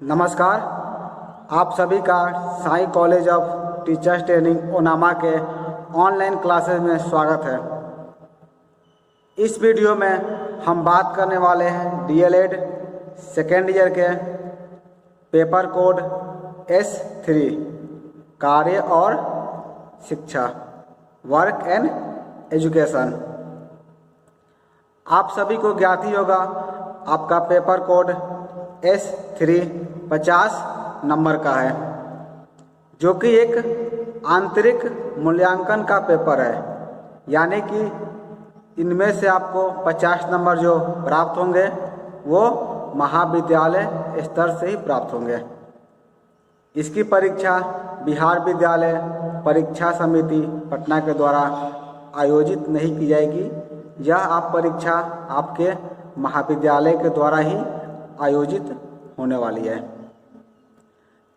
नमस्कार। आप सभी का Sai college of teachers training Onama के ऑनलाइन क्लासेस में स्वागत है। इस वीडियो में हम बात करने वाले हैं डीएलएड सेकेंड ईयर के पेपर कोड S3 कार्य और शिक्षा वर्क एंड एजुकेशन। आप सभी को ज्ञात ही होगा आपका पेपर कोड S3 50 नंबर का है, जो कि एक आंतरिक मूल्यांकन का पेपर है। यानी कि इनमें से आपको 50 नंबर जो प्राप्त होंगे वो महाविद्यालय स्तर से ही प्राप्त होंगे। इसकी परीक्षा बिहार विद्यालय परीक्षा समिति पटना के द्वारा आयोजित नहीं की जाएगी। यह आप परीक्षा आपके महाविद्यालय के द्वारा ही आयोजित होने वाली है।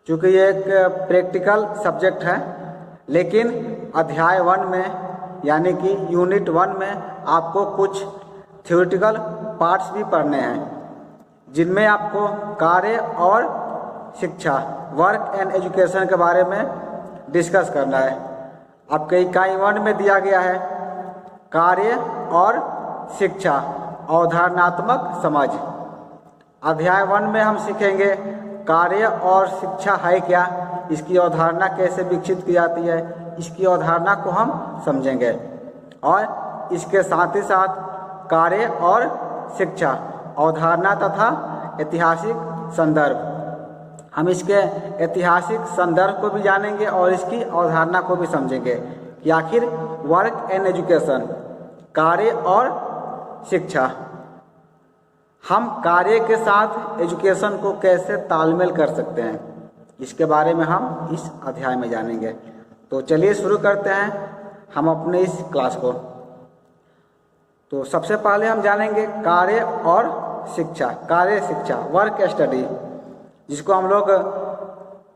चूँकि ये एक प्रैक्टिकल सब्जेक्ट है, लेकिन अध्याय 1 में यानी कि यूनिट 1 में आपको कुछ थ्योरेटिकल पार्ट्स भी पढ़ने हैं, जिनमें आपको कार्य और शिक्षा वर्क एंड एजुकेशन के बारे में डिस्कस करना है। आपके इकाई 1 में दिया गया है कार्य और शिक्षा अवधारणात्मक समझ। अध्याय 1 में हम सीखेंगे कार्य और शिक्षा है क्या, इसकी अवधारणा कैसे विकसित की जाती है, इसकी अवधारणा को हम समझेंगे। और इसके साथ ही साथ कार्य और शिक्षा अवधारणा तथा ऐतिहासिक संदर्भ, हम इसके ऐतिहासिक संदर्भ को भी जानेंगे और इसकी अवधारणा को भी समझेंगे कि आखिर वर्क एंड एजुकेशन कार्य और शिक्षा, हम कार्य के साथ एजुकेशन को कैसे तालमेल कर सकते हैं, इसके बारे में हम इस अध्याय में जानेंगे। तो चलिए शुरू करते हैं हम अपने इस क्लास को। तो सबसे पहले हम जानेंगे कार्य और शिक्षा, कार्य शिक्षा वर्क स्टडी, जिसको हम लोग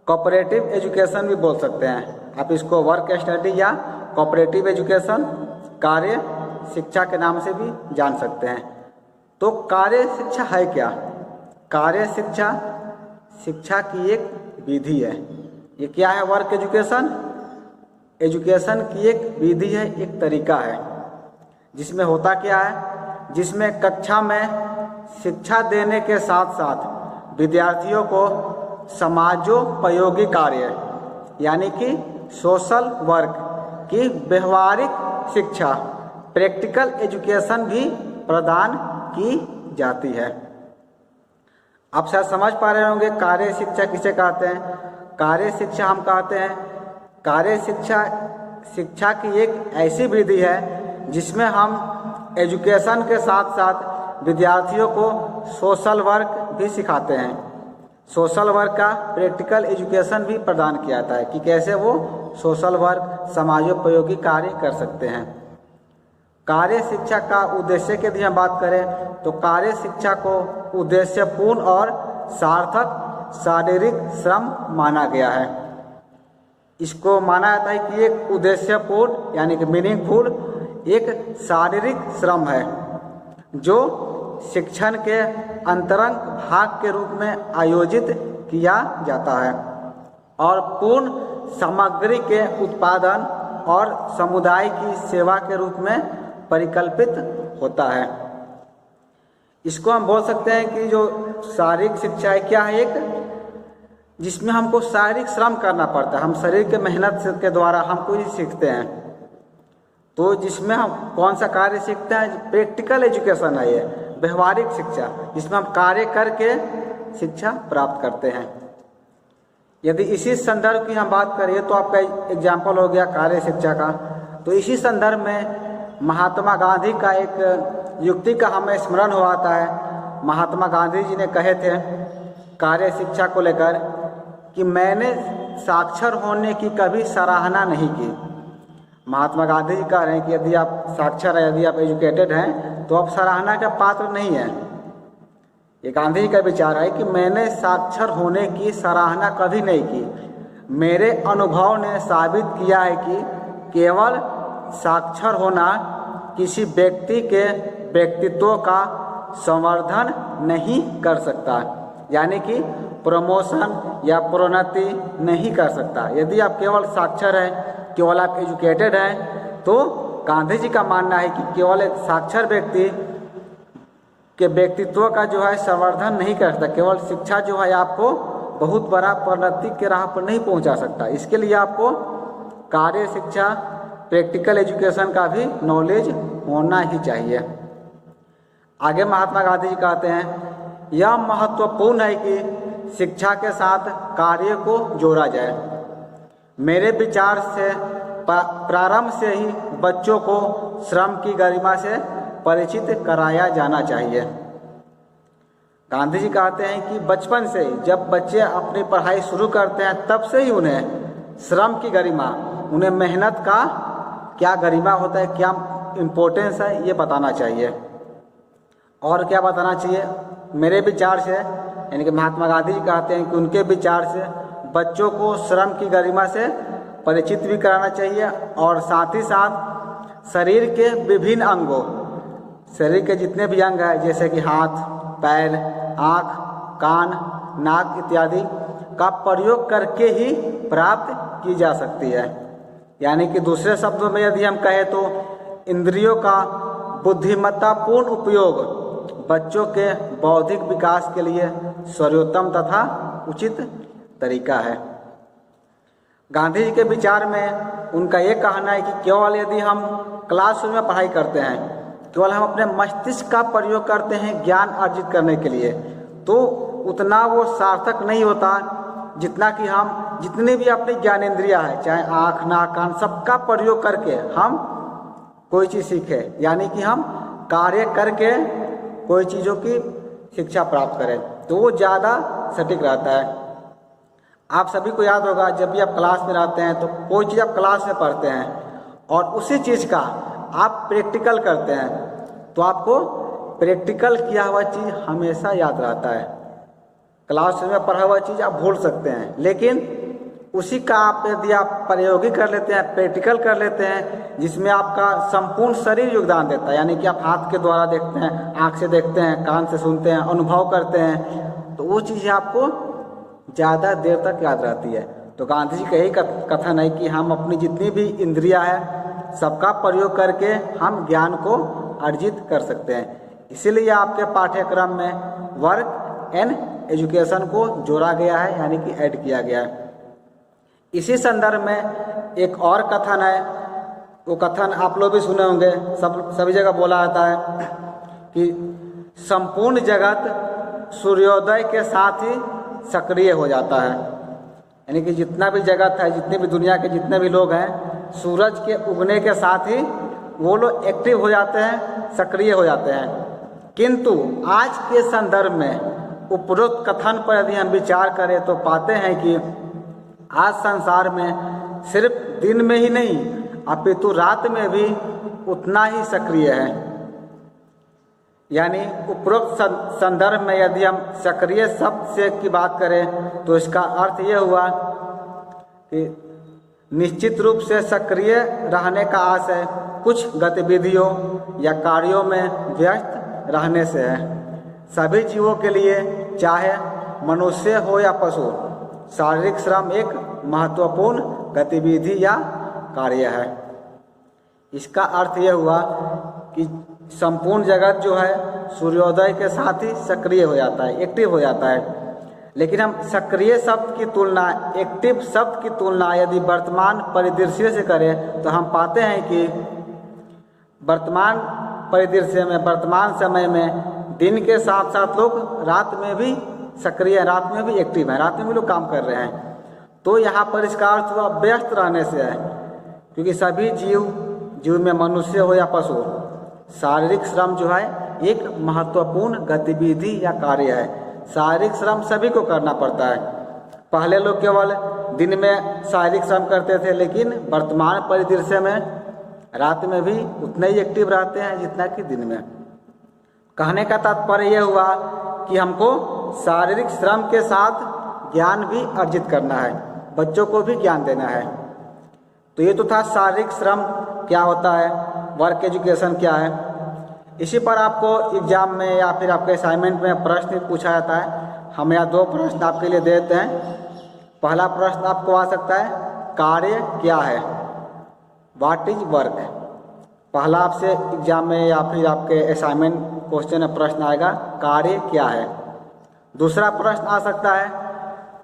कोऑपरेटिव एजुकेशन भी बोल सकते हैं। आप इसको वर्क स्टडी या कोऑपरेटिव एजुकेशन कार्य शिक्षा के नाम से भी जान सकते हैं। तो कार्य शिक्षा है क्या? कार्य शिक्षा शिक्षा की एक विधि है। ये क्या है? वर्क एजुकेशन एजुकेशन की एक विधि है, एक तरीका है, जिसमें होता क्या है, जिसमें कक्षा में शिक्षा देने के साथ साथ विद्यार्थियों को समाजोपयोगी कार्य यानी कि सोशल वर्क की व्यवहारिक शिक्षा प्रैक्टिकल एजुकेशन भी प्रदान की जाती है। आप शायद समझ पा रहे होंगे कार्य शिक्षा किसे कहते हैं। कार्य शिक्षा हम कहते हैं, कार्य शिक्षा शिक्षा की एक ऐसी विधि है जिसमें हम एजुकेशन के साथ साथ विद्यार्थियों को सोशल वर्क भी सिखाते हैं। सोशल वर्क का प्रैक्टिकल एजुकेशन भी प्रदान किया जाता है कि कैसे वो सोशल वर्क समाजोपयोगी कार्य कर सकते हैं। कार्य शिक्षा का उद्देश्य के यदि हम बात करें तो कार्य शिक्षा को उद्देश्यपूर्ण और सार्थक शारीरिक श्रम माना गया है। इसको माना जाता है कि एक उद्देश्यपूर्ण यानी कि मीनिंगफुल एक शारीरिक श्रम है, जो शिक्षण के अंतरंग भाग के रूप में आयोजित किया जाता है और पूर्ण सामग्री के उत्पादन और समुदाय की सेवा के रूप में परिकल्पित होता है। इसको हम बोल सकते हैं कि जो शारीरिक शिक्षा है क्या है, एक जिसमें हमको शारीरिक श्रम करना पड़ता है। हम शरीर के मेहनत के द्वारा हम कुछ सीखते हैं। तो जिसमें हम कौन सा कार्य सीखते हैं? प्रैक्टिकल एजुकेशन है, ये व्यवहारिक शिक्षा, जिसमें हम कार्य करके शिक्षा प्राप्त करते हैं। यदि इसी संदर्भ की हम बात करें तो आपका एग्जाम्पल हो गया कार्य शिक्षा का। तो इसी संदर्भ में महात्मा गांधी का एक युक्ति का हमें स्मरण हो आता है। महात्मा गांधी जी ने कहे थे कार्य शिक्षा को लेकर कि मैंने साक्षर होने की कभी सराहना नहीं की। महात्मा गांधी जी कह रहे हैं कि यदि आप साक्षर हैं, यदि आप एजुकेटेड हैं, तो आप सराहना का पात्र नहीं हैं। ये गांधी जी का विचार है कि मैंने साक्षर होने की सराहना कभी नहीं की। मेरे अनुभव ने साबित किया है कि केवल साक्षर होना किसी व्यक्ति के व्यक्तित्व का संवर्धन नहीं कर सकता। यानी कि प्रमोशन या प्रोन्नति नहीं कर सकता। यदि आप केवल साक्षर हैं, केवल आप एजुकेटेड हैं, तो गांधी जी का मानना है कि केवल एक साक्षर व्यक्ति के व्यक्तित्व का जो है संवर्धन नहीं कर सकता। केवल शिक्षा जो है आपको बहुत बड़ा प्रोन्नति के राह पर नहीं पहुंचा सकता। इसके लिए आपको कार्य शिक्षा, प्रैक्टिकल एजुकेशन का भी नॉलेज होना ही चाहिए। आगे महात्मा गांधी जी कहते हैं, यह महत्वपूर्ण है कि शिक्षा के साथ कार्य को जोड़ा जाए। मेरे विचार से प्रारंभ से ही बच्चों को श्रम की गरिमा से परिचित कराया जाना चाहिए। गांधी जी कहते हैं कि बचपन से ही जब बच्चे अपनी पढ़ाई शुरू करते हैं तब से ही उन्हें श्रम की गरिमा, उन्हें मेहनत का क्या गरिमा होता है, क्या इम्पोर्टेंस है, ये बताना चाहिए। और क्या बताना चाहिए? मेरे विचार से, यानी कि महात्मा गांधी जी कहते हैं कि उनके विचार से बच्चों को श्रम की गरिमा से परिचित भी कराना चाहिए और साथ ही साथ शरीर के विभिन्न अंगों, शरीर के जितने भी अंग हैं जैसे कि हाथ, पैर, आँख, कान, नाक इत्यादि का प्रयोग करके ही प्राप्त की जा सकती है। यानी कि दूसरे शब्दों में यदि हम कहें तो इंद्रियों का बुद्धिमत्तापूर्ण उपयोग बच्चों के बौद्धिक विकास के लिए सर्वोत्तम तथा उचित तरीका है। गांधी जी के विचार में उनका ये कहना है कि केवल यदि हम क्लासरूम में पढ़ाई करते हैं, केवल हम अपने मस्तिष्क का प्रयोग करते हैं ज्ञान अर्जित करने के लिए, तो उतना वो सार्थक नहीं होता जितना कि हम जितनी भी अपनी ज्ञानेंद्रियां है, चाहे आँख, नाक, कान, सबका प्रयोग करके हम कोई चीज़ सीखें, यानी कि हम कार्य करके कोई चीज़ों की शिक्षा प्राप्त करें, तो वो ज़्यादा सटीक रहता है। आप सभी को याद होगा, जब भी आप क्लास में रहते हैं तो कोई चीज़ आप क्लास में पढ़ते हैं और उसी चीज़ का आप प्रैक्टिकल करते हैं, तो आपको प्रैक्टिकल किया हुआ चीज़ हमेशा याद रहता है। क्लास में पढ़ा हुआ चीज़ आप भूल सकते हैं, लेकिन उसी का आप यदि आप प्रयोगी कर लेते हैं, प्रैक्टिकल कर लेते हैं, जिसमें आपका संपूर्ण शरीर योगदान देता है, यानी कि आप हाथ के द्वारा देखते हैं, आँख से देखते हैं, कान से सुनते हैं, अनुभव करते हैं, तो वो चीज़ें आपको ज़्यादा देर तक याद रहती है। तो गांधी जी का यही कथन है कि हम अपनी जितनी भी इंद्रियां हैं सबका प्रयोग करके हम ज्ञान को अर्जित कर सकते हैं। इसीलिए आपके पाठ्यक्रम में वर्क एंड एजुकेशन को जोड़ा गया है, यानी कि ऐड किया गया है। इसी संदर्भ में एक और कथन है, वो कथन आप लोग भी सुने होंगे, सभी जगह बोला जाता है कि संपूर्ण जगत सूर्योदय के साथ ही सक्रिय हो जाता है। यानी कि जितना भी जगत है, जितने भी दुनिया के जितने भी लोग हैं, सूरज के उगने के साथ ही वो लोग एक्टिव हो जाते हैं, सक्रिय हो जाते हैं। किंतु आज के संदर्भ में उपरोक्त कथन पर यदि हम विचार करें तो पाते हैं कि आज संसार में सिर्फ दिन में ही नहीं अपितु रात में भी उतना ही सक्रिय है। यानी उपरोक्त संदर्भ में यदि हम सक्रिय शब्द से की बात करें तो इसका अर्थ ये हुआ कि निश्चित रूप से सक्रिय रहने का आशय कुछ गतिविधियों या कार्यों में व्यस्त रहने से है। सभी जीवों के लिए, चाहे मनुष्य हो या पशु, शारीरिक श्रम एक महत्वपूर्ण गतिविधि या कार्य है। इसका अर्थ यह हुआ कि संपूर्ण जगत जो है सूर्योदय के साथ ही सक्रिय हो जाता है, एक्टिव हो जाता है। लेकिन हम सक्रिय शब्द की तुलना, एक्टिव शब्द की तुलना यदि वर्तमान परिदृश्य से करें तो हम पाते हैं कि वर्तमान परिदृश्य में, वर्तमान समय में दिन के साथ साथ लोग रात में भी सक्रिय, रात में भी एक्टिव हैं, रात में भी लोग काम कर रहे हैं। तो यहाँ पर इसका अर्थ हुआ व्यस्त रहने से है, क्योंकि सभी जीव में मनुष्य हो या पशु, शारीरिक श्रम जो है एक महत्वपूर्ण गतिविधि या कार्य है। शारीरिक श्रम सभी को करना पड़ता है। पहले लोग केवल दिन में शारीरिक श्रम करते थे, लेकिन वर्तमान परिदृश्य में रात में भी उतने ही एक्टिव रहते हैं जितना कि दिन में। कहने का तात्पर्य यह हुआ कि हमको शारीरिक श्रम के साथ ज्ञान भी अर्जित करना है, बच्चों को भी ज्ञान देना है। तो ये तो था शारीरिक श्रम क्या होता है, वर्क एजुकेशन क्या है। इसी पर आपको एग्जाम में या फिर आपके असाइनमेंट में प्रश्न पूछा जाता है, हम यहाँ दो प्रश्न आपके लिए देते हैं। पहला प्रश्न आपको आ सकता है, कार्य क्या है, व्हाट इज वर्क। पहला आपसे एग्जाम में या फिर आपके असाइनमेंट क्वेश्चन में प्रश्न आएगा, कार्य क्या है। दूसरा प्रश्न आ सकता है,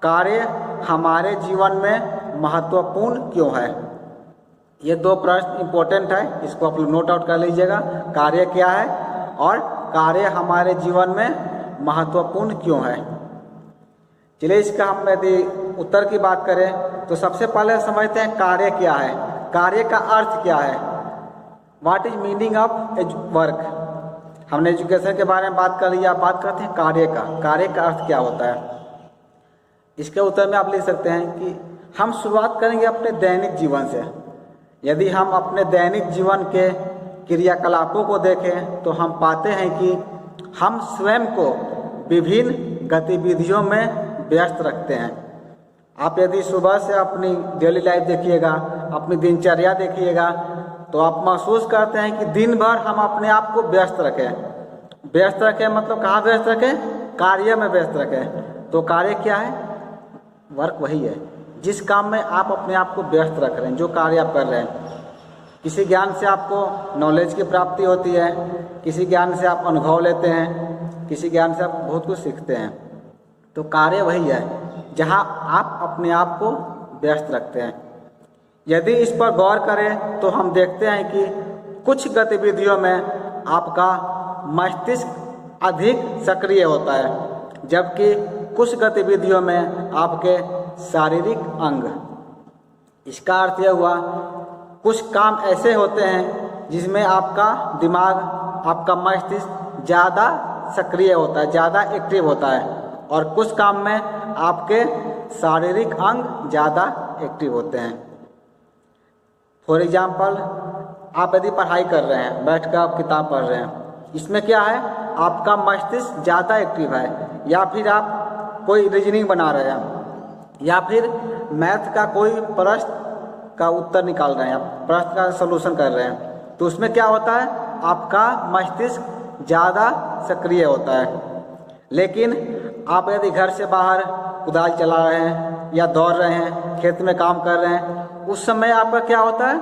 कार्य हमारे जीवन में महत्वपूर्ण क्यों है। ये दो प्रश्न इंपॉर्टेंट है, इसको आप लोग नोट आउट कर लीजिएगा। कार्य क्या है और कार्य हमारे जीवन में महत्वपूर्ण क्यों है। चलिए इसका हम यदि उत्तर की बात करें तो सबसे पहले समझते हैं कार्य क्या है, कार्य का अर्थ क्या है, what is meaning of work. हमने एजुकेशन के बारे में बात कर लिया, बात करते हैं कार्य का। कार्य का अर्थ क्या होता है। इसके उत्तर में आप लिख सकते हैं कि हम शुरुआत करेंगे अपने दैनिक जीवन से। यदि हम अपने दैनिक जीवन के क्रियाकलापों को देखें तो हम पाते हैं कि हम स्वयं को विभिन्न गतिविधियों में व्यस्त रखते हैं। आप यदि सुबह से अपनी डेली लाइफ देखिएगा, अपनी दिनचर्या देखिएगा, तो आप महसूस करते हैं कि दिन भर हम अपने आप को व्यस्त रखें। व्यस्त रखें मतलब कहाँ व्यस्त रखें, कार्य में व्यस्त रखें। तो कार्य क्या है, वर्क वही है जिस काम में आप अपने आप को व्यस्त रख रहे हैं, जो कार्य आप कर रहे हैं। किसी ज्ञान से आपको नॉलेज की प्राप्ति होती है, किसी ज्ञान से आप अनुभव लेते हैं, किसी ज्ञान से आप बहुत कुछ सीखते हैं। तो कार्य वही है जहाँ आप अपने आप को व्यस्त रखते हैं। यदि इस पर गौर करें तो हम देखते हैं कि कुछ गतिविधियों में आपका मस्तिष्क अधिक सक्रिय होता है, जबकि कुछ गतिविधियों में आपके शारीरिक अंग। इसका अर्थ यह हुआ, कुछ काम ऐसे होते हैं जिसमें आपका दिमाग, आपका मस्तिष्क ज़्यादा सक्रिय होता है, ज़्यादा एक्टिव होता है, और कुछ काम में आपके शारीरिक अंग ज़्यादा एक्टिव होते हैं। फॉर एग्जाम्पल, आप यदि पढ़ाई कर रहे हैं, बैठ कर आप किताब पढ़ रहे हैं, इसमें क्या है, आपका मस्तिष्क ज़्यादा एक्टिव है। या फिर आप कोई रीजनिंग बना रहे हैं, या फिर मैथ का कोई प्रश्न का उत्तर निकाल रहे हैं, आप प्रश्न का सलूशन कर रहे हैं, तो उसमें क्या होता है, आपका मस्तिष्क ज़्यादा सक्रिय होता है। लेकिन आप यदि घर से बाहर कुदाल चला रहे हैं या दौड़ रहे हैं, खेत में काम कर रहे हैं, उस समय आपका क्या होता है,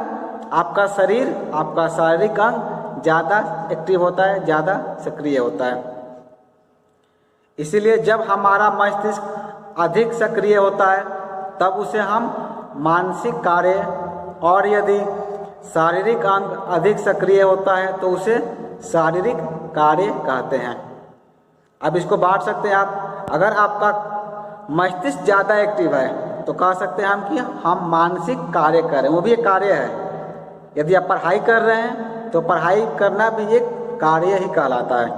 आपका शरीर, आपका शारीरिक अंग ज़्यादा एक्टिव होता है, ज़्यादा सक्रिय होता है। इसीलिए जब हमारा मस्तिष्क अधिक सक्रिय होता है तब उसे हम मानसिक कार्य, और यदि शारीरिक अंग अधिक सक्रिय होता है तो उसे शारीरिक कार्य कहते हैं। अब इसको बांट सकते हैं आप, अगर आपका मस्तिष्क ज़्यादा एक्टिव है तो कह सकते हैं हम कि हम मानसिक कार्य करें, वो भी एक कार्य है। यदि आप पढ़ाई कर रहे हैं तो पढ़ाई करना भी एक कार्य ही कहलाता है।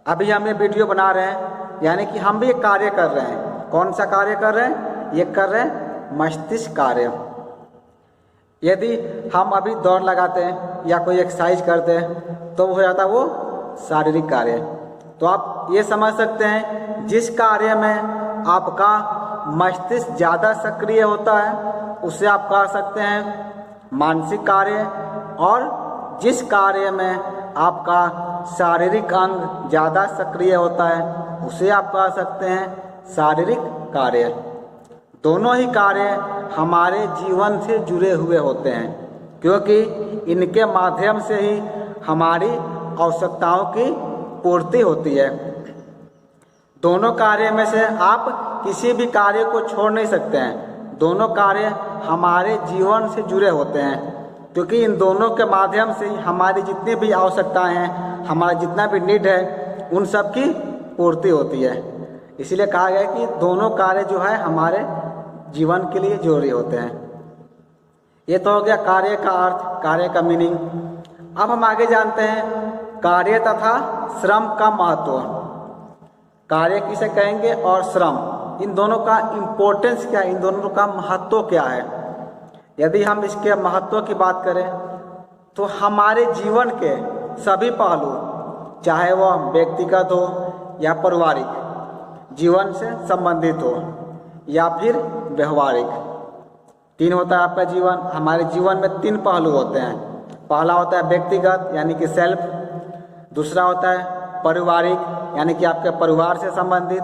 अभी हम ये वीडियो बना रहे हैं, यानी कि हम भी एक कार्य कर रहे हैं। कौन सा कार्य कर रहे हैं, ये कर रहे हैं मस्तिष्क कार्य। यदि हम अभी दौड़ लगाते हैं या कोई एक्सरसाइज करते हैं तो हो जाता है वो शारीरिक कार्य। तो आप ये समझ सकते हैं, जिस कार्य में आपका मस्तिष्क ज़्यादा सक्रिय होता है उसे आप कह सकते हैं मानसिक कार्य, और जिस कार्य में आपका शारीरिक अंग ज़्यादा सक्रिय होता है उसे आप कह सकते हैं शारीरिक कार्य। दोनों ही कार्य हमारे जीवन से जुड़े हुए होते हैं, क्योंकि इनके माध्यम से ही हमारी आवश्यकताओं की पूर्ति होती है। दोनों कार्य में से आप किसी भी कार्य को छोड़ नहीं सकते हैं। दोनों कार्य हमारे जीवन से जुड़े होते हैं, क्योंकि इन दोनों के माध्यम से ही हमारी जितनी भी आवश्यकताएं हैं, हमारा जितना भी नीड है, उन सब की पूर्ति होती है। इसीलिए कहा गया कि दोनों कार्य जो है हमारे जीवन के लिए जरूरी होते हैं। ये तो हो गया कार्य का अर्थ, कार्य का मीनिंग। अब हम आगे जानते हैं कार्य तथा श्रम का महत्व। कार्य किसे कहेंगे और श्रम, इन दोनों का इम्पोर्टेंस क्या है, इन दोनों का महत्व क्या है। यदि हम इसके महत्व की बात करें तो हमारे जीवन के सभी पहलू, चाहे वह व्यक्तिगत हो या पारिवारिक जीवन से संबंधित हो या फिर व्यवहारिक, तीन होता है आपका जीवन। हमारे जीवन में तीन पहलू होते हैं। पहला होता है व्यक्तिगत यानी कि सेल्फ, दूसरा होता है पारिवारिक यानी कि आपके परिवार से संबंधित,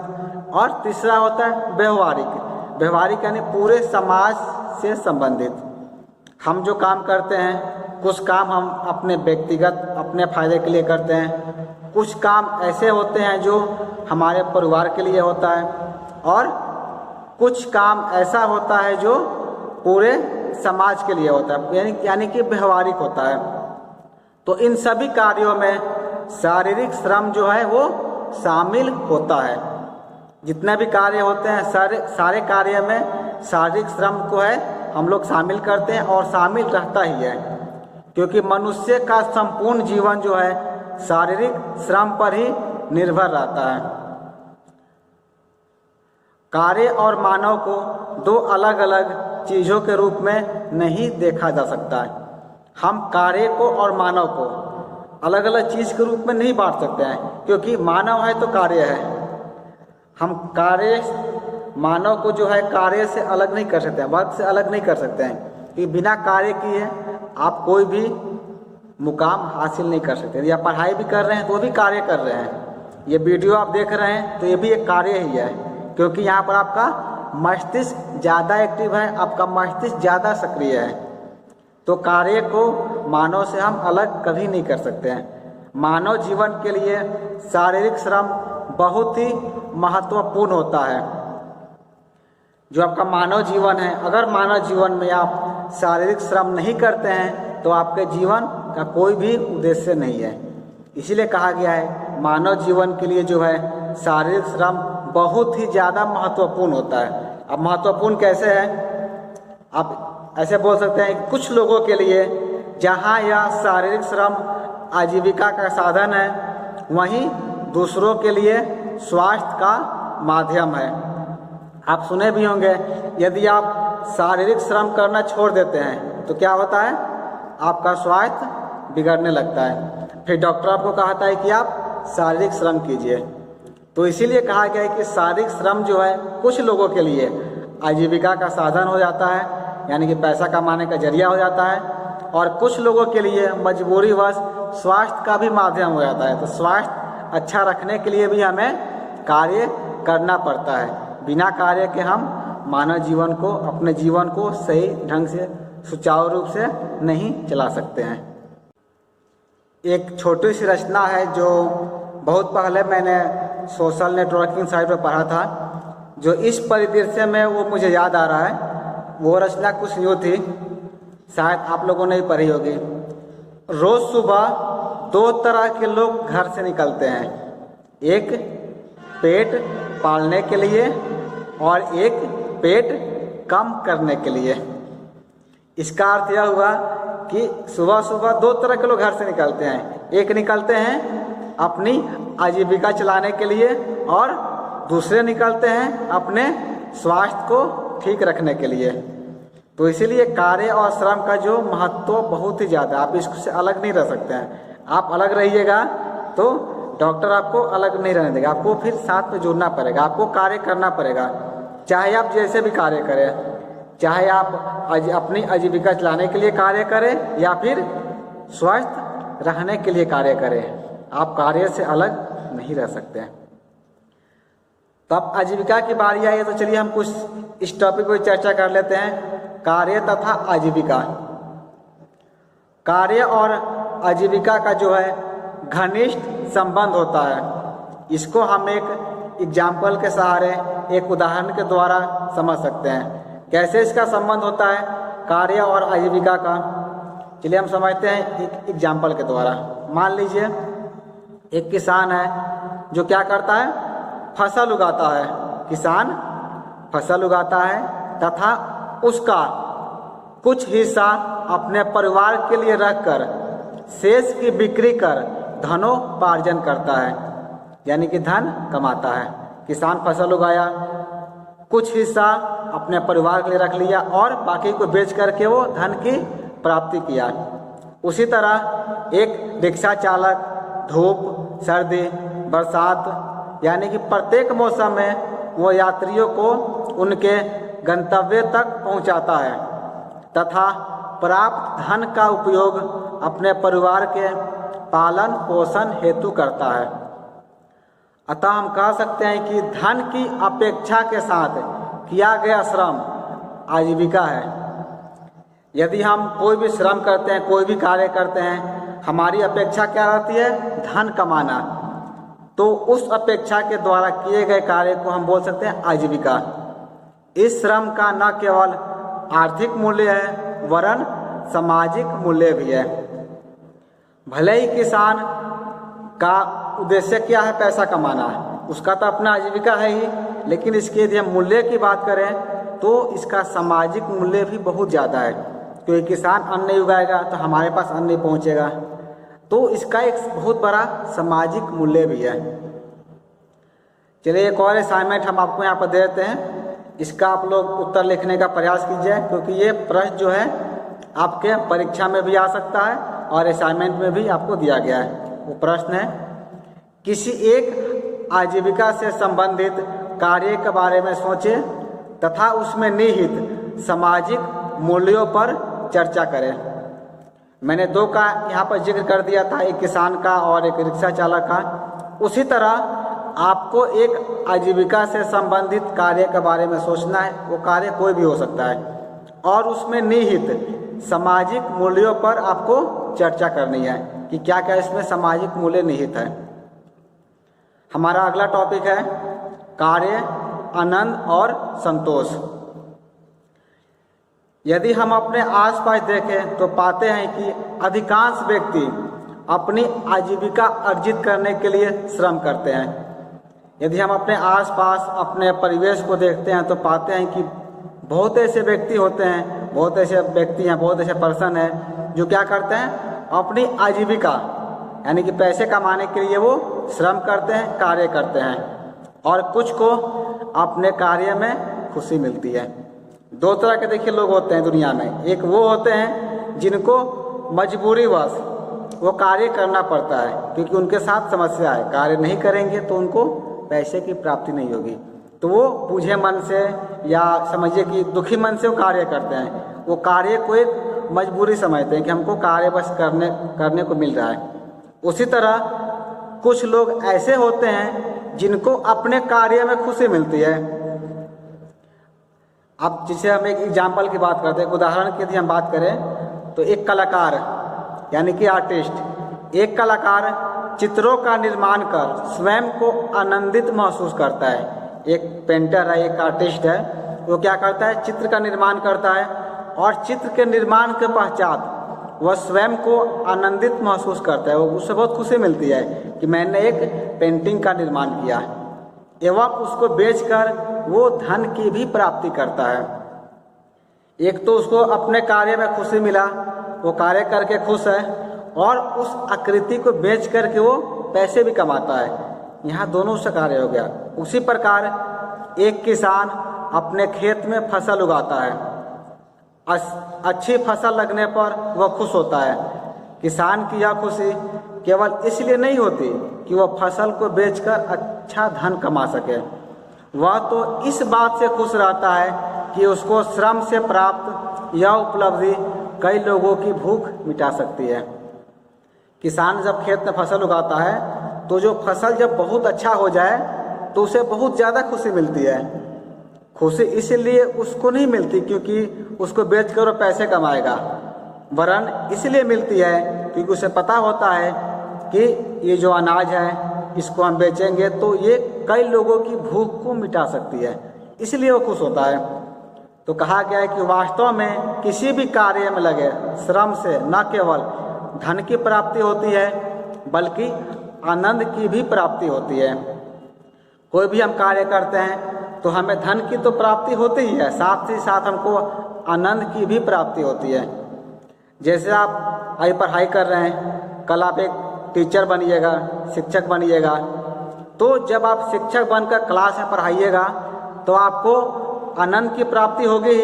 और तीसरा होता है व्यवहारिक। व्यवहारिक यानी पूरे समाज से संबंधित। हम जो काम करते हैं, कुछ काम हम अपने व्यक्तिगत अपने फायदे के लिए करते हैं, कुछ काम ऐसे होते हैं जो हमारे परिवार के लिए होता है, और कुछ काम ऐसा होता है जो पूरे समाज के लिए होता है, यानी कि व्यवहारिक होता है। तो इन सभी कार्यों में शारीरिक श्रम जो है वो शामिल होता है। जितने भी कार्य होते हैं सारे कार्य में शारीरिक श्रम को है हम लोग शामिल करते हैं, और शामिल रहता ही है, क्योंकि मनुष्य का संपूर्ण जीवन जो है शारीरिक श्रम पर ही निर्भर रहता है। कार्य और मानव को दो अलग अलग चीज़ों के रूप में नहीं देखा जा सकता है। हम कार्य को और मानव को अलग अलग चीज़ के रूप में नहीं बांट सकते हैं, क्योंकि मानव है तो कार्य है। हम कार्य मानव को जो है कार्य से अलग नहीं कर सकते हैं, वर्ग से अलग नहीं कर सकते हैं, कि बिना कार्य किए आप कोई भी मुकाम हासिल नहीं कर सकते। या पढ़ाई भी कर रहे हैं तो भी कार्य कर रहे हैं। ये वीडियो आप देख रहे हैं तो ये भी एक कार्य ही है, क्योंकि यहाँ पर आपका मस्तिष्क ज़्यादा एक्टिव है, आपका मस्तिष्क ज़्यादा सक्रिय है। तो कार्य को मानव से हम अलग कभी नहीं कर सकते हैं। मानव जीवन के लिए शारीरिक श्रम बहुत ही महत्वपूर्ण होता है। जो आपका मानव जीवन है, अगर मानव जीवन में आप शारीरिक श्रम नहीं करते हैं तो आपके जीवन का कोई भी उद्देश्य नहीं है। इसीलिए कहा गया है मानव जीवन के लिए जो है शारीरिक श्रम बहुत ही ज़्यादा महत्वपूर्ण होता है। अब महत्वपूर्ण कैसे है, आप ऐसे बोल सकते हैं कि कुछ लोगों के लिए जहाँ यह शारीरिक श्रम आजीविका का साधन है, वहीं दूसरों के लिए स्वास्थ्य का माध्यम है। आप सुने भी होंगे, यदि आप शारीरिक श्रम करना छोड़ देते हैं तो क्या होता है, आपका स्वास्थ्य बिगड़ने लगता है। फिर डॉक्टर आपको कहता है कि आप शारीरिक श्रम कीजिए। तो इसीलिए कहा गया है कि शारीरिक श्रम जो है कुछ लोगों के लिए आजीविका का साधन हो जाता है, यानी कि पैसा कमाने का जरिया हो जाता है, और कुछ लोगों के लिए मजबूरीवश स्वास्थ्य का भी माध्यम हो जाता है। तो स्वास्थ्य अच्छा रखने के लिए भी हमें कार्य करना पड़ता है। बिना कार्य के हम मानव जीवन को, अपने जीवन को सही ढंग से सुचारू रूप से नहीं चला सकते हैं। एक छोटी सी रचना है जो बहुत पहले मैंने सोशल नेटवर्किंग साइट पर पढ़ा था, जो इस परिदृश्य में वो मुझे याद आ रहा है। वो रचना कुछ यूँ थी, शायद आप लोगों ने ही पढ़ी होगी। रोज़ सुबह दो तरह के लोग घर से निकलते हैं, एक पेट पालने के लिए और एक पेट कम करने के लिए। इसका अर्थ यह हुआ कि सुबह सुबह दो तरह के लोग घर से निकलते हैं। एक निकलते हैं अपनी आजीविका चलाने के लिए, और दूसरे निकलते हैं अपने स्वास्थ्य को ठीक रखने के लिए। तो इसीलिए कार्य और श्रम का जो महत्व बहुत ही ज़्यादा, आप इससे अलग नहीं रह सकते हैं। आप अलग रहिएगा तो डॉक्टर आपको अलग नहीं रहने देगा, आपको फिर साथ में जुड़ना पड़ेगा, आपको कार्य करना पड़ेगा। चाहे आप जैसे भी कार्य करें, चाहे आप अपनी आजीविका चलाने के लिए कार्य करें या फिर स्वस्थ रहने के लिए कार्य करें, आप कार्य से अलग नहीं रह सकते हैं। तो अब आजीविका की बारी आई है, तो चलिए हम कुछ इस टॉपिक पर चर्चा कर लेते हैं, कार्य तथा आजीविका। कार्य और आजीविका का जो है घनिष्ठ संबंध होता है। इसको हम एक एग्जाम्पल के सहारे, एक उदाहरण के द्वारा समझ सकते हैं। कैसे इसका संबंध होता है कार्य और आजीविका का, चलिए हम समझते हैं एक एग्जाम्पल के द्वारा। मान लीजिए एक किसान है जो क्या करता है, फसल उगाता है। किसान फसल उगाता है तथा उसका कुछ हिस्सा अपने परिवार के लिए रखकर शेष की बिक्री कर धनोपार्जन करता है, यानी कि धन कमाता है। किसान फसल उगाया, कुछ हिस्सा अपने परिवार के लिए रख लिया और बाकी को बेच करके वो धन की प्राप्ति किया। उसी तरह एक रिक्शा चालक धूप, सर्दी, बरसात, यानी कि प्रत्येक मौसम में वो यात्रियों को उनके गंतव्य तक पहुंचाता है तथा प्राप्त धन का उपयोग अपने परिवार के पालन पोषण हेतु करता है। अतः हम कह सकते हैं कि धन की अपेक्षा के साथ किया गया श्रम आजीविका है। यदि हम कोई भी श्रम करते हैं, कोई भी कार्य करते हैं, हमारी अपेक्षा क्या रहती है? धन कमाना। तो उस अपेक्षा के द्वारा किए गए कार्य को हम बोल सकते हैं आजीविका। इस श्रम का न केवल आर्थिक मूल्य है वरन सामाजिक मूल्य भी है। भले ही किसान का उद्देश्य क्या है? पैसा कमाना है, उसका तो अपना आजीविका है ही, लेकिन इसके यदि हम मूल्य की बात करें तो इसका सामाजिक मूल्य भी बहुत ज़्यादा है, क्योंकि किसान अन्न नहीं उगाएगा तो हमारे पास अन्न नहीं पहुँचेगा। तो इसका एक बहुत बड़ा सामाजिक मूल्य भी है। चलिए एक और असाइनमेंट हम आपको यहाँ पर दे देते हैं, इसका आप लोग उत्तर लिखने का प्रयास कीजिए, क्योंकि ये प्रश्न जो है आपके परीक्षा में भी आ सकता है और असाइनमेंट में भी आपको दिया गया है। वो प्रश्न है, किसी एक आजीविका से संबंधित कार्य के बारे में सोचें तथा उसमें निहित सामाजिक मूल्यों पर चर्चा करें। मैंने दो का यहाँ पर जिक्र कर दिया था, एक किसान का और एक रिक्शा चालक का। उसी तरह आपको एक आजीविका से संबंधित कार्य के बारे में सोचना है। वो कार्य कोई भी हो सकता है और उसमें निहित सामाजिक मूल्यों पर आपको चर्चा करनी है कि क्या क्या इसमें सामाजिक मूल्य निहित है। हमारा अगला टॉपिक है कार्य, आनंद और संतोष। यदि हम अपने आसपास देखें तो पाते हैं कि अधिकांश व्यक्ति अपनी आजीविका अर्जित करने के लिए श्रम करते हैं। यदि हम अपने आसपास अपने परिवेश को देखते हैं तो पाते हैं कि बहुत ऐसे व्यक्ति होते हैं, बहुत ऐसे व्यक्ति हैं, बहुत ऐसे पर्सन हैं जो क्या करते हैं? अपनी आजीविका यानी कि पैसे कमाने के लिए वो श्रम करते हैं, कार्य करते हैं, और कुछ को अपने कार्य में खुशी मिलती है। दो तरह के देखिए लोग होते हैं दुनिया में। एक वो होते हैं जिनको मजबूरीवश वो कार्य करना पड़ता है, क्योंकि उनके साथ समस्या है, कार्य नहीं करेंगे तो उनको पैसे की प्राप्ति नहीं होगी, तो वो बूझे मन से या समझिए कि दुखी मन से वो कार्य करते हैं। वो कार्य को एक मजबूरी समझते हैं कि हमको कार्य बस करने को मिल रहा है। उसी तरह कुछ लोग ऐसे होते हैं जिनको अपने कार्य में खुशी मिलती है। अब जैसे हम एक एग्जाम्पल की बात करते हैं, उदाहरण की यदि हम बात करें तो एक कलाकार यानी कि आर्टिस्ट, एक कलाकार चित्रों का निर्माण कर स्वयं को आनंदित महसूस करता है। एक पेंटर है, एक आर्टिस्ट है, वो क्या करता है? चित्र का निर्माण करता है और चित्र के निर्माण के पश्चात वह स्वयं को आनंदित महसूस करता है। वो उससे बहुत खुशी मिलती है कि मैंने एक पेंटिंग का निर्माण किया, एवं उसको बेचकर वो धन की भी प्राप्ति करता है। एक तो उसको अपने कार्य में खुशी मिला, वो कार्य करके खुश है, और उस आकृति को बेच करके वो पैसे भी कमाता है। यहाँ दोनों से कार्य हो गया। उसी प्रकार एक किसान अपने खेत में फसल उगाता है, अच्छी फसल लगने पर वह खुश होता है। किसान की यह खुशी केवल इसलिए नहीं होती कि वह फसल को बेचकर अच्छा धन कमा सके, वह तो इस बात से खुश रहता है कि उसको श्रम से प्राप्त यह उपलब्धि कई लोगों की भूख मिटा सकती है। किसान जब खेत में फसल उगाता है तो जो फसल जब बहुत अच्छा हो जाए तो उसे बहुत ज़्यादा खुशी मिलती है। खुशी इसलिए उसको नहीं मिलती क्योंकि उसको बेचकर वो पैसे कमाएगा, वरन इसलिए मिलती है क्योंकि उसे पता होता है कि ये जो अनाज है इसको हम बेचेंगे तो ये कई लोगों की भूख को मिटा सकती है, इसलिए वो खुश होता है। तो कहा गया है कि वास्तव में किसी भी कार्य में लगे श्रम से न केवल धन की प्राप्ति होती है बल्कि आनंद की भी प्राप्ति होती है। कोई भी हम कार्य करते हैं तो हमें धन की तो प्राप्ति होती ही है, साथ ही साथ हमको आनंद की भी प्राप्ति होती है। जैसे आप अभी पढ़ाई कर रहे हैं, कल आप एक टीचर बनिएगा, शिक्षक बनिएगा, तो जब आप शिक्षक बनकर क्लास में पढ़ाइएगा तो आपको आनंद की प्राप्ति होगी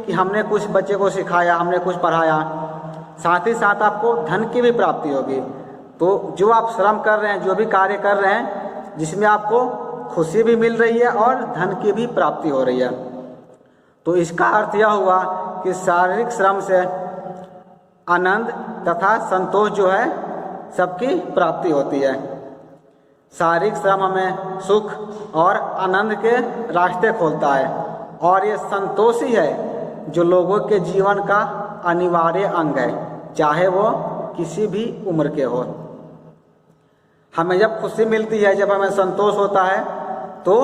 कि हमने कुछ बच्चे को सिखाया, हमने कुछ पढ़ाया, साथ ही साथ आपको धन की भी प्राप्ति होगी। तो जो आप श्रम कर रहे हैं, जो भी कार्य कर रहे हैं जिसमें आपको खुशी भी मिल रही है और धन की भी प्राप्ति हो रही है, तो इसका अर्थ यह हुआ कि शारीरिक श्रम से आनंद तथा संतोष जो है सबकी प्राप्ति होती है। शारीरिक श्रम हमें सुख और आनंद के रास्ते खोलता है और ये संतोष ही है जो लोगों के जीवन का अनिवार्य अंग है, चाहे वो किसी भी उम्र के हो। हमें जब खुशी मिलती है, जब हमें संतोष होता है तो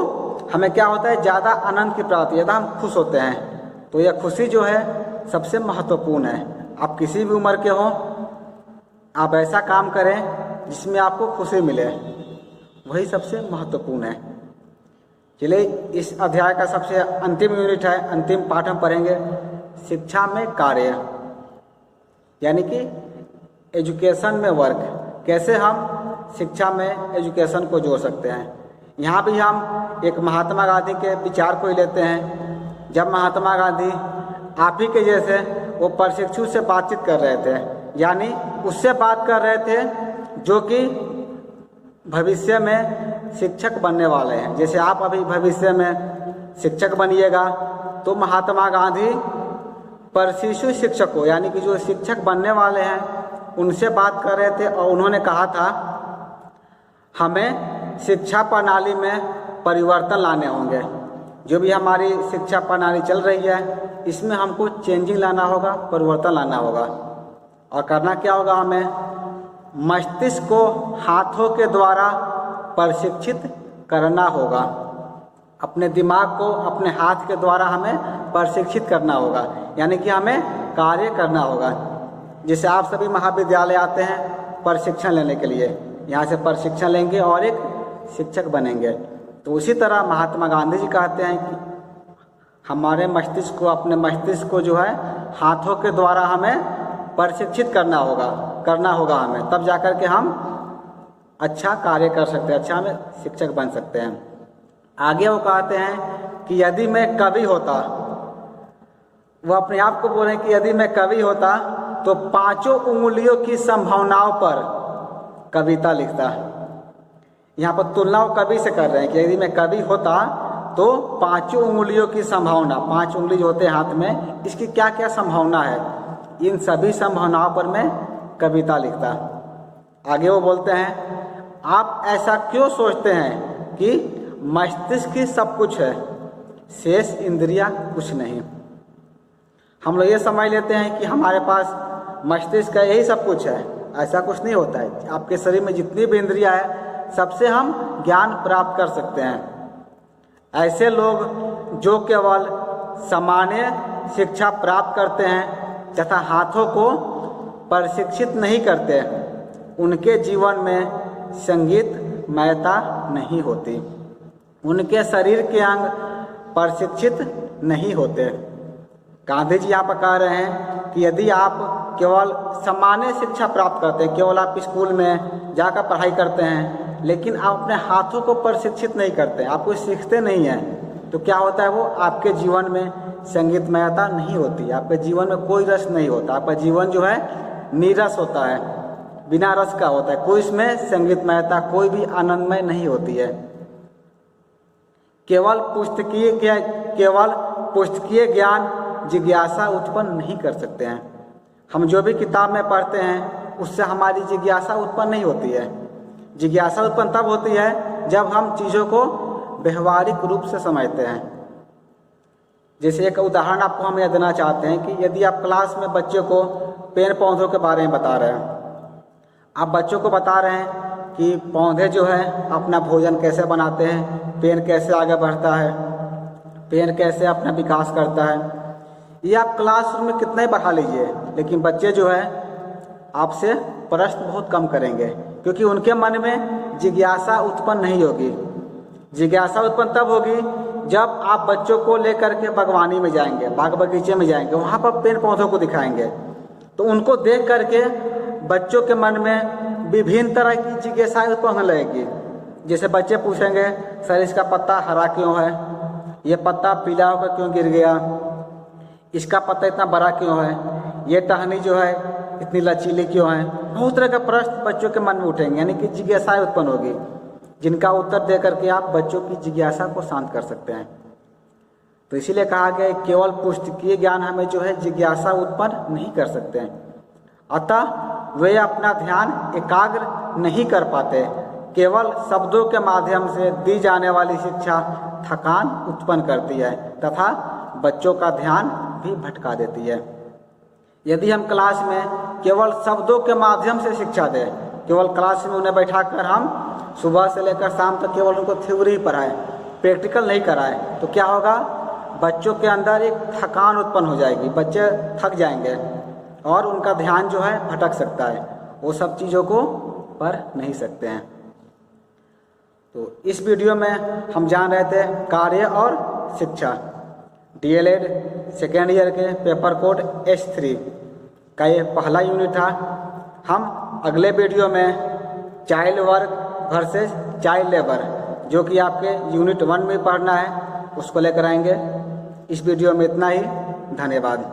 हमें क्या होता है, ज़्यादा आनंद की प्राप्ति, ज़्यादा हम खुश होते हैं। तो यह खुशी जो है सबसे महत्वपूर्ण है। आप किसी भी उम्र के हो, आप ऐसा काम करें जिसमें आपको खुशी मिले, वही सबसे महत्वपूर्ण है। चलिए इस अध्याय का सबसे अंतिम यूनिट है, अंतिम पाठ हम पढ़ेंगे शिक्षा में कार्य, यानी कि एजुकेशन में वर्क। कैसे हम शिक्षा में एजुकेशन को जोड़ सकते हैं। यहाँ भी हम एक महात्मा गांधी के विचार को ही लेते हैं। जब महात्मा गांधी आप ही के जैसे वो प्रशिक्षु से बातचीत कर रहे थे, यानी उससे बात कर रहे थे जो कि भविष्य में शिक्षक बनने वाले हैं। जैसे आप अभी भविष्य में शिक्षक बनिएगा, तो महात्मा गांधी प्रशिक्षु शिक्षकों, यानी कि जो शिक्षक बनने वाले हैं, उनसे बात कर रहे थे और उन्होंने कहा था हमें शिक्षा प्रणाली में परिवर्तन लाने होंगे। जो भी हमारी शिक्षा प्रणाली चल रही है, इसमें हमको चेंजिंग लाना होगा, परिवर्तन लाना होगा। और करना क्या होगा, हमें मस्तिष्क को हाथों के द्वारा प्रशिक्षित करना होगा। अपने दिमाग को अपने हाथ के द्वारा हमें प्रशिक्षित करना होगा, यानी कि हमें कार्य करना होगा। जैसे आप सभी महाविद्यालय आते हैं प्रशिक्षण लेने के लिए, यहाँ से प्रशिक्षण लेंगे और एक शिक्षक बनेंगे। तो उसी तरह महात्मा गांधी जी कहते हैं कि हमारे मस्तिष्क को, अपने मस्तिष्क को जो है हाथों के द्वारा हमें प्रशिक्षित करना होगा हमें, तब जाकर के हम अच्छा कार्य कर सकते हैं, अच्छा हमें शिक्षक बन सकते हैं। आगे वो कहते हैं कि यदि मैं कवि होता, वो अपने आप को बोल रहे हैं कि यदि मैं कवि होता तो 5 उंगलियों की संभावनाओं पर कविता लिखता। यहाँ पर तुलना वो कवि से कर रहे हैं कि यदि मैं कवि होता तो 5 उंगलियों की संभावना, 5 उंगली जो होते हैं हाथ में, इसकी क्या क्या संभावना है, इन सभी संभावनाओं पर मैं कविता लिखता। आगे वो बोलते हैं आप ऐसा क्यों सोचते हैं कि मस्तिष्क ही सब कुछ है, शेष इंद्रियां कुछ नहीं। हम लोग ये समझ लेते हैं कि हमारे पास मस्तिष्क का यही सब कुछ है, ऐसा कुछ नहीं होता है। आपके शरीर में जितनी भी इंद्रियां है, सबसे हम ज्ञान प्राप्त कर सकते हैं। ऐसे लोग जो केवल सामान्य शिक्षा प्राप्त करते हैं तथा हाथों को प्रशिक्षित नहीं करते, उनके जीवन में संगीतमयता नहीं होती, उनके शरीर के अंग प्रशिक्षित नहीं होते। गांधी जी यहाँ पर कह रहे हैं कि यदि आप केवल सामान्य शिक्षा प्राप्त करते हैं, केवल आप स्कूल में जाकर पढ़ाई करते हैं, लेकिन आप अपने हाथों को प्रशिक्षित नहीं करते, आप कुछ सीखते नहीं हैं, तो क्या होता है, वो आपके जीवन में संगीतमयता नहीं होती, आपके जीवन में कोई रस नहीं होता, आपका जीवन जो है नीरस होता है, बिना रस का होता है, कोई इसमें संगीतमयता, कोई भी आनंदमय नहीं होती है। केवल पुस्तकीय ज्ञान जिज्ञासा उत्पन्न नहीं कर सकते हैं। हम जो भी किताब में पढ़ते हैं उससे हमारी जिज्ञासा उत्पन्न नहीं होती है। जिज्ञासा उत्पन्न तब होती है जब हम चीज़ों को व्यवहारिक रूप से समझते हैं। जैसे एक उदाहरण आपको हम यह देना चाहते हैं कि यदि आप क्लास में बच्चों को पेड़ पौधों के बारे में बता रहे हैं, आप बच्चों को बता रहे हैं कि पौधे जो है अपना भोजन कैसे बनाते हैं, पेड़ कैसे आगे बढ़ता है, पेड़ कैसे अपना विकास करता है, ये आप क्लासरूम में कितना ही बढ़ा लीजिए, लेकिन बच्चे जो है आपसे प्रश्न बहुत कम करेंगे, क्योंकि उनके मन में जिज्ञासा उत्पन्न नहीं होगी। जिज्ञासा उत्पन्न तब होगी जब आप बच्चों को लेकर के बागवानी में जाएंगे, बाग बगीचे में जाएंगे, वहाँ पर पेड़ पौधों को दिखाएंगे, तो उनको देख करके बच्चों के मन में विभिन्न तरह की जिज्ञासा उत्पन्न होने लगेगी। जैसे बच्चे पूछेंगे सर इसका पत्ता हरा क्यों है, ये पत्ता पीला होकर क्यों गिर गया, इसका पत्ता इतना बड़ा क्यों है, ये टहनी जो है इतनी लचीली क्यों है। बहुत तरह का प्रश्न बच्चों के मन में उठेंगे, यानी कि जिज्ञासा उत्पन्न होगी, जिनका उत्तर दे करके आप बच्चों की जिज्ञासा को शांत कर सकते हैं। तो इसीलिए कहा गया केवल पुस्तकीय ज्ञान हमें जो है जिज्ञासा उत्पन्न नहीं कर सकते हैं, अतः वे अपना ध्यान एकाग्र नहीं कर पाते, केवल शब्दों के माध्यम से दी जाने वाली शिक्षा थकान उत्पन्न करती है तथा बच्चों का ध्यान भी भटका देती है। यदि हम क्लास में केवल शब्दों के माध्यम से शिक्षा दें, केवल क्लास में उन्हें बैठाकर हम सुबह से लेकर शाम तक केवल उनको थ्योरी ही पढ़ाएं, प्रैक्टिकल नहीं कराएं, तो क्या होगा, बच्चों के अंदर एक थकान उत्पन्न हो जाएगी, बच्चे थक जाएंगे और उनका ध्यान जो है भटक सकता है, वो सब चीज़ों को पढ़ नहीं सकते हैं। तो इस वीडियो में हम जान रहे थे कार्य और शिक्षा, डीएलएड सेकेंड ईयर के पेपर कोड S3 का ये पहला यूनिट था। हम अगले वीडियो में child work versus child labour, जो कि आपके यूनिट 1 में पढ़ना है, उसको लेकर आएंगे। इस वीडियो में इतना ही। धन्यवाद।